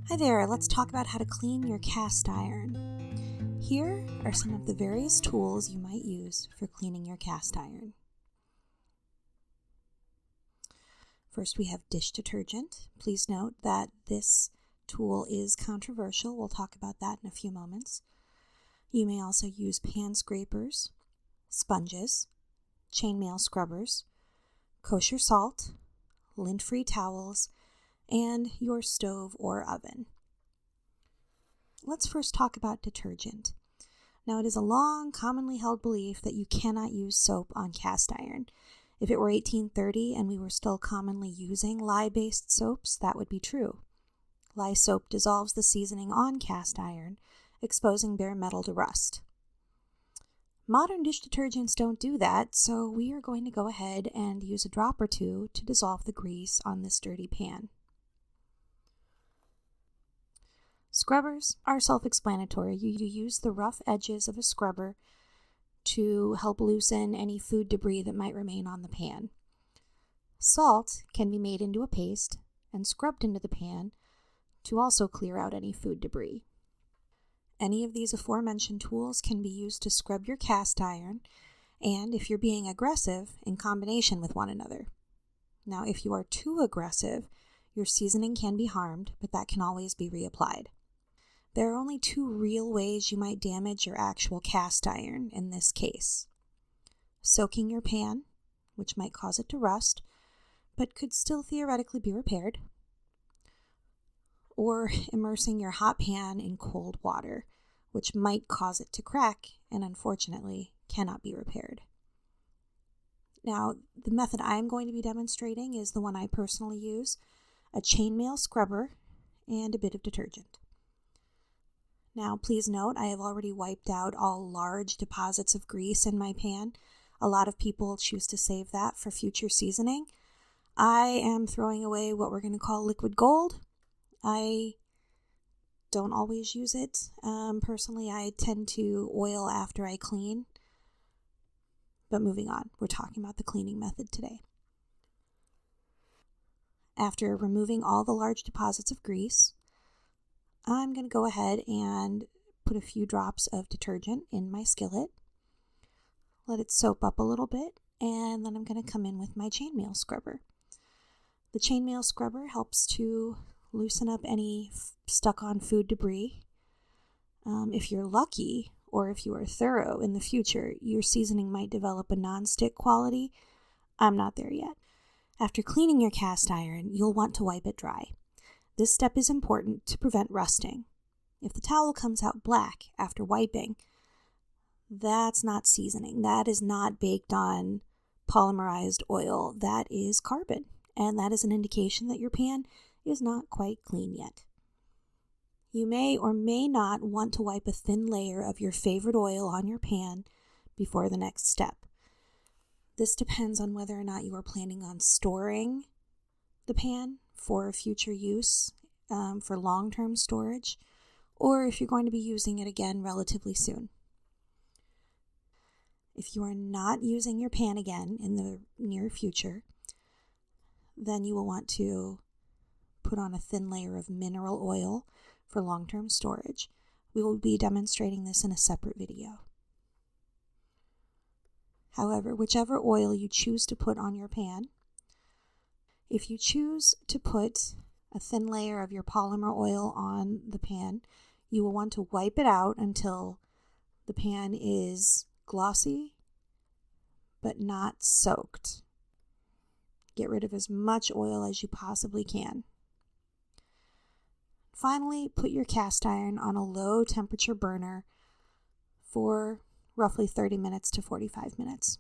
Hi there, let's talk about how to clean your cast iron. Here are some of the various tools you might use for cleaning your cast iron. First, we have dish detergent. Please note that this tool is controversial. We'll talk about that in a few moments. You may also use pan scrapers, sponges, chainmail scrubbers, kosher salt, lint-free towels, and your stove or oven. Let's first talk about detergent. Now, it is a long, commonly held belief that you cannot use soap on cast iron. If it were 1830 and we were still commonly using lye-based soaps, that would be true. Lye soap dissolves the seasoning on cast iron, exposing bare metal to rust. Modern dish detergents don't do that, so we are going to go ahead and use a drop or two to dissolve the grease on this dirty pan. Scrubbers are self-explanatory. You use the rough edges of a scrubber to help loosen any food debris that might remain on the pan. Salt can be made into a paste and scrubbed into the pan to also clear out any food debris. Any of these aforementioned tools can be used to scrub your cast iron, and if you're being aggressive, in combination with one another. Now, if you are too aggressive, your seasoning can be harmed, but that can always be reapplied. There are only two real ways you might damage your actual cast iron in this case. Soaking your pan, which might cause it to rust, but could still theoretically be repaired. Or immersing your hot pan in cold water, which might cause it to crack and unfortunately cannot be repaired. Now, the method I'm going to be demonstrating is the one I personally use, a chainmail scrubber and a bit of detergent. Now, please note, I have already wiped out all large deposits of grease in my pan. A lot of people choose to save that for future seasoning. I am throwing away what we're going to call liquid gold. I don't always use it. Personally, I tend to oil after I clean. But moving on, we're talking about the cleaning method today. After removing all the large deposits of grease, I'm going to go ahead and put a few drops of detergent in my skillet, let it soak up a little bit, and then I'm going to come in with my chainmail scrubber. The chainmail scrubber helps to loosen up any stuck-on food debris. If you're lucky, or if you are thorough in the future, your seasoning might develop a non-stick quality. I'm not there yet. After cleaning your cast iron, you'll want to wipe it dry. This step is important to prevent rusting. If the towel comes out black after wiping, that's not seasoning. That is not baked on polymerized oil. That is carbon, and that is an indication that your pan is not quite clean yet. You may or may not want to wipe a thin layer of your favorite oil on your pan before the next step. This depends on whether or not you are planning on storing the pan for future use, for long-term storage, or if you're going to be using it again relatively soon. If you are not using your pan again in the near future, then you will want to put on a thin layer of mineral oil for long-term storage. We will be demonstrating this in a separate video. However, whichever oil you choose to put on your pan, if you choose to put a thin layer of your polymer oil on the pan, you will want to wipe it out until the pan is glossy but not soaked. Get rid of as much oil as you possibly can. Finally, put your cast iron on a low temperature burner for roughly 30 minutes to 45 minutes.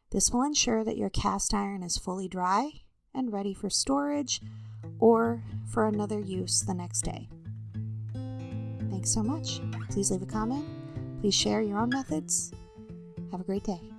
This will ensure that your cast iron is fully dry and ready for storage or for another use the next day. Thanks so much. Please leave a comment. Please share your own methods. Have a great day.